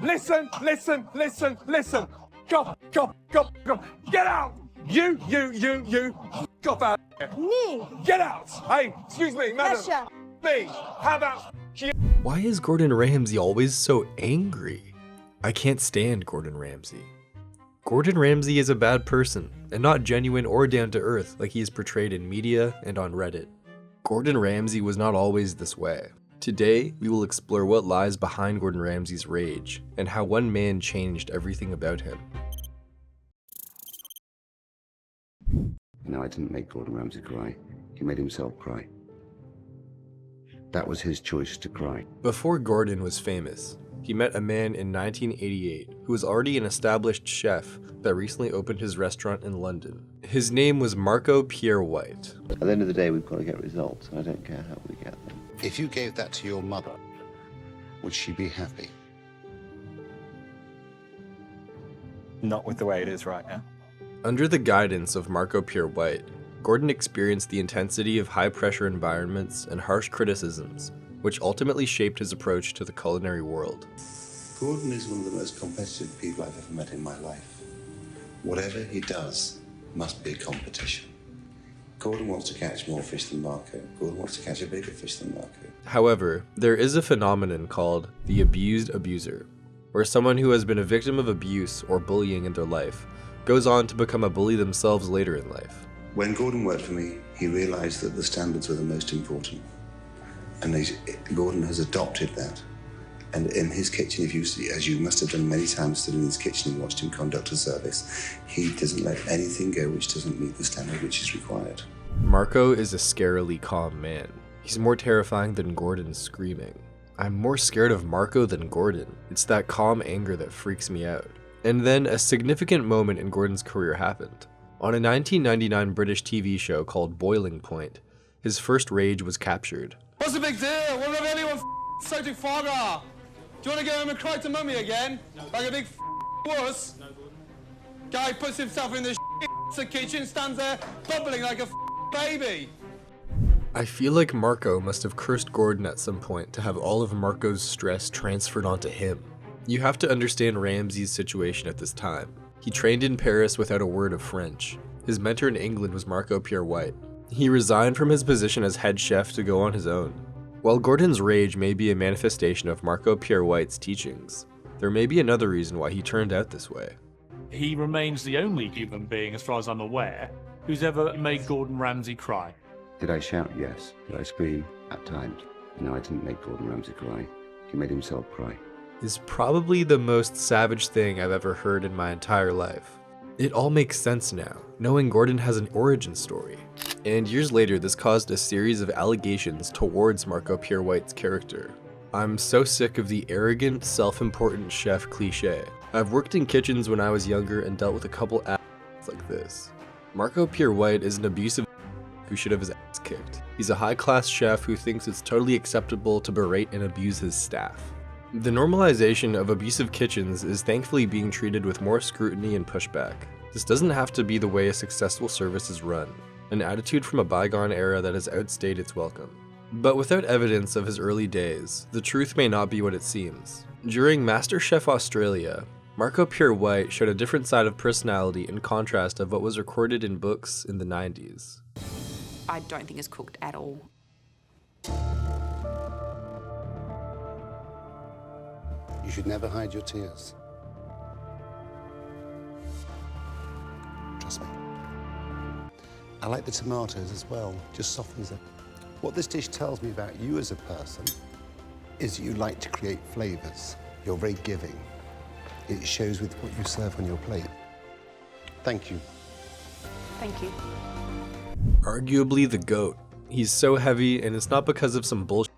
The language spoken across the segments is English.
Listen. Go. Get out. You. Go out. Me. Get out. Hey, excuse me, madam. Pressure. Me. How about you? Why is Gordon Ramsay always so angry? I can't stand Gordon Ramsay. Gordon Ramsay is a bad person, and not genuine or down to earth like he is portrayed in media and on Reddit. Gordon Ramsay was not always this way. Today, we will explore what lies behind Gordon Ramsay's rage, and how one man changed everything about him. No, I didn't make Gordon Ramsay cry. He made himself cry. That was his choice to cry. Before Gordon was famous, he met a man in 1988 who was already an established chef that recently opened his restaurant in London. His name was Marco Pierre White. At the end of the day, we've got to get results, and I don't care how we get them. If you gave that to your mother, would she be happy? Not with the way it is right now. Under the guidance of Marco Pierre White, Gordon experienced the intensity of high-pressure environments and harsh criticisms, which ultimately shaped his approach to the culinary world. Gordon is one of the most competitive people I've ever met in my life. Whatever he does must be a competition. Gordon wants to catch more fish than Marco. Gordon wants to catch a bigger fish than Marco. However, there is a phenomenon called the abused abuser, where someone who has been a victim of abuse or bullying in their life goes on to become a bully themselves later in life. When Gordon worked for me, he realized that the standards were the most important. And Gordon has adopted that. And in his kitchen, if you see, as you must have done many times, stood in his kitchen and watched him conduct a service, he doesn't let anything go which doesn't meet the standard which is required. Marco is a scarily calm man. He's more terrifying than Gordon's screaming. I'm more scared of Marco than Gordon. It's that calm anger that freaks me out. And then a significant moment in Gordon's career happened. On a 1999 British TV show called Boiling Point, his first rage was captured. What's the big deal? What if anyone so to Fogger? Do you want to go home and cry to mummy again? Like a big wuss? Guy puts himself in the kitchen, stands there bubbling like a baby. I feel like Marco must have cursed Gordon at some point to have all of Marco's stress transferred onto him. You have to understand Ramsay's situation at this time. He trained in Paris without a word of French. His mentor in England was Marco Pierre White. He resigned from his position as head chef to go on his own. While Gordon's rage may be a manifestation of Marco Pierre White's teachings, there may be another reason why he turned out this way. He remains the only human being, as far as I'm aware, who's ever made Gordon Ramsay cry. Did I shout? Yes. Did I scream? At times. No, I didn't make Gordon Ramsay cry. He made himself cry. Is probably the most savage thing I've ever heard in my entire life. It all makes sense now, knowing Gordon has an origin story. And years later, this caused a series of allegations towards Marco Pierre White's character. I'm so sick of the arrogant, self-important chef cliche. I've worked in kitchens when I was younger and dealt with a couple assholes like this. Marco Pierre White is an abusive who should have his ass kicked. He's a high-class chef who thinks it's totally acceptable to berate and abuse his staff. The normalization of abusive kitchens is thankfully being treated with more scrutiny and pushback. This doesn't have to be the way a successful service is run, an attitude from a bygone era that has outstayed its welcome. But without evidence of his early days, the truth may not be what it seems. During MasterChef Australia, Marco Pierre White showed a different side of personality in contrast of what was recorded in books in the 90s. I don't think it's cooked at all. You should never hide your tears. Trust me. I like the tomatoes as well, just softens it. What this dish tells me about you as a person is that you like to create flavors. You're very giving. It shows with what you serve on your plate. Thank you. Thank you. Arguably the GOAT. He's so heavy, and it's not because of some bullshit.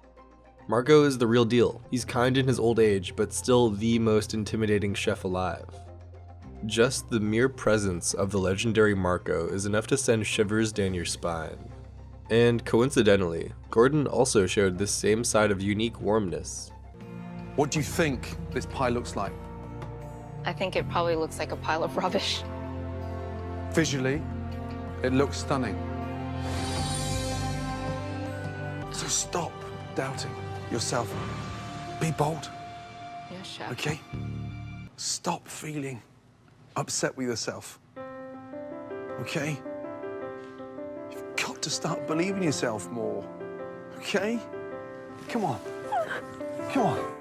Marco is the real deal. He's kind in his old age, but still the most intimidating chef alive. Just the mere presence of the legendary Marco is enough to send shivers down your spine. And coincidentally, Gordon also showed this same side of unique warmness. What do you think this pie looks like? I think it probably looks like a pile of rubbish. Visually, it looks stunning. So stop doubting yourself. Be bold, Yeah, chef. okay? stop feeling upset with yourself. Okay? You've got to start believing in yourself more. Okay? Come on. Come on.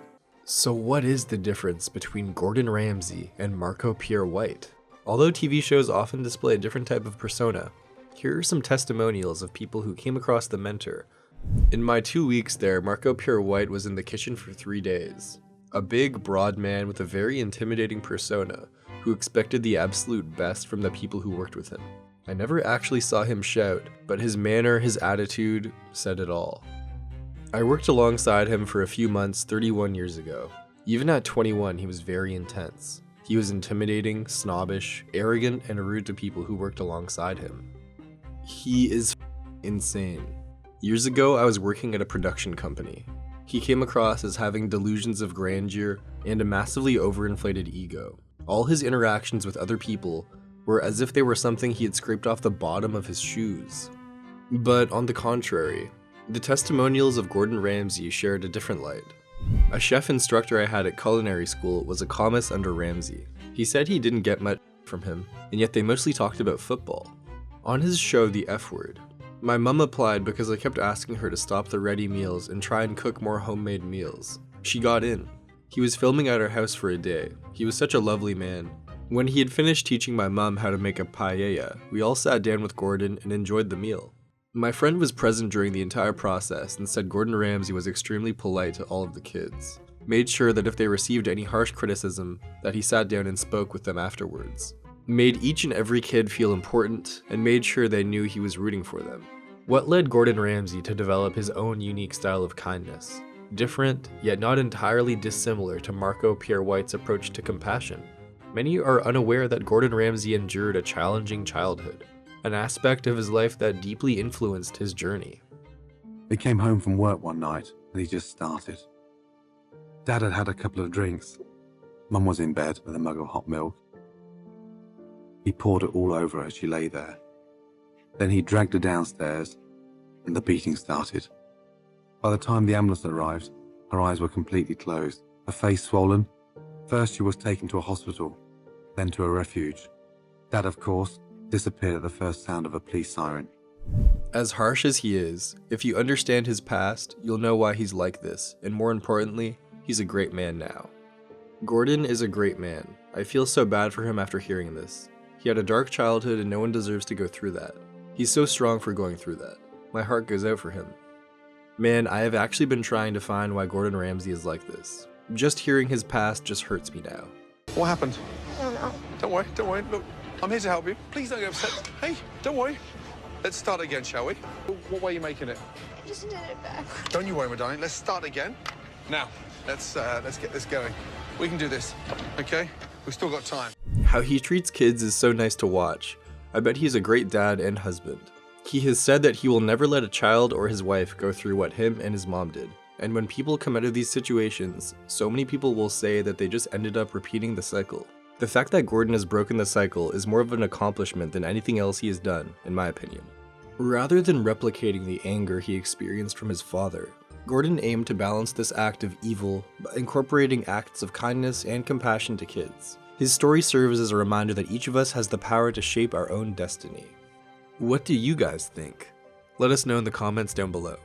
So what is the difference between Gordon Ramsay and Marco Pierre White? Although TV shows often display a different type of persona, here are some testimonials of people who came across the mentor. In my 2 weeks there, Marco Pierre White was in the kitchen for 3 days. A big, broad man with a very intimidating persona, who expected the absolute best from the people who worked with him. I never actually saw him shout, but his manner, his attitude, said it all. I worked alongside him for a few months 31 years ago. Even at 21, he was very intense. He was intimidating, snobbish, arrogant, and rude to people who worked alongside him. He is insane. Years ago, I was working at a production company. He came across as having delusions of grandeur and a massively overinflated ego. All his interactions with other people were as if they were something he had scraped off the bottom of his shoes. But on the contrary, the testimonials of Gordon Ramsay shared a different light. A chef instructor I had at culinary school was a commis under Ramsay. He said he didn't get much from him, and yet they mostly talked about football. On his show, The F Word, my mum applied because I kept asking her to stop the ready meals and try and cook more homemade meals. She got in. He was filming at our house for a day. He was such a lovely man. When he had finished teaching my mum how to make a paella, we all sat down with Gordon and enjoyed the meal. My friend was present during the entire process and said Gordon Ramsay was extremely polite to all of the kids. Made sure that if they received any harsh criticism, that he sat down and spoke with them afterwards. Made each and every kid feel important and made sure they knew he was rooting for them. What led Gordon Ramsay to develop his own unique style of kindness? Different, yet not entirely dissimilar to Marco Pierre White's approach to compassion. Many are unaware that Gordon Ramsay endured a challenging childhood, an aspect of his life that deeply influenced his journey. He came home from work one night and he just started. Dad had had a couple of drinks. Mum was in bed with a mug of hot milk. He poured it all over her as she lay there. Then he dragged her downstairs and the beating started. By the time the ambulance arrived, her eyes were completely closed, her face swollen. First she was taken to a hospital, then to a refuge. Dad, of course, disappeared at the first sound of a police siren. As harsh as he is, if you understand his past, you'll know why he's like this, and more importantly, he's a great man now. Gordon is a great man. I feel so bad for him after hearing this. He had a dark childhood and no one deserves to go through that. He's so strong for going through that. My heart goes out for him. Man, I have actually been trying to find why Gordon Ramsay is like this. Just hearing his past just hurts me now. What happened? I don't know. Don't worry. Look, I'm here to help you. Please don't get upset. Hey, don't worry. Let's start again, shall we? What way are you making it? I just did it back. Don't you worry, my darling. Let's start again. Now, let's get this going. We can do this, okay? We've still got time. How he treats kids is so nice to watch. I bet he's a great dad and husband. He has said that he will never let a child or his wife go through what him and his mom did. And when people come out of these situations, so many people will say that they just ended up repeating the cycle. The fact that Gordon has broken the cycle is more of an accomplishment than anything else he has done, in my opinion. Rather than replicating the anger he experienced from his father, Gordon aimed to balance this act of evil by incorporating acts of kindness and compassion to kids. His story serves as a reminder that each of us has the power to shape our own destiny. What do you guys think? Let us know in the comments down below.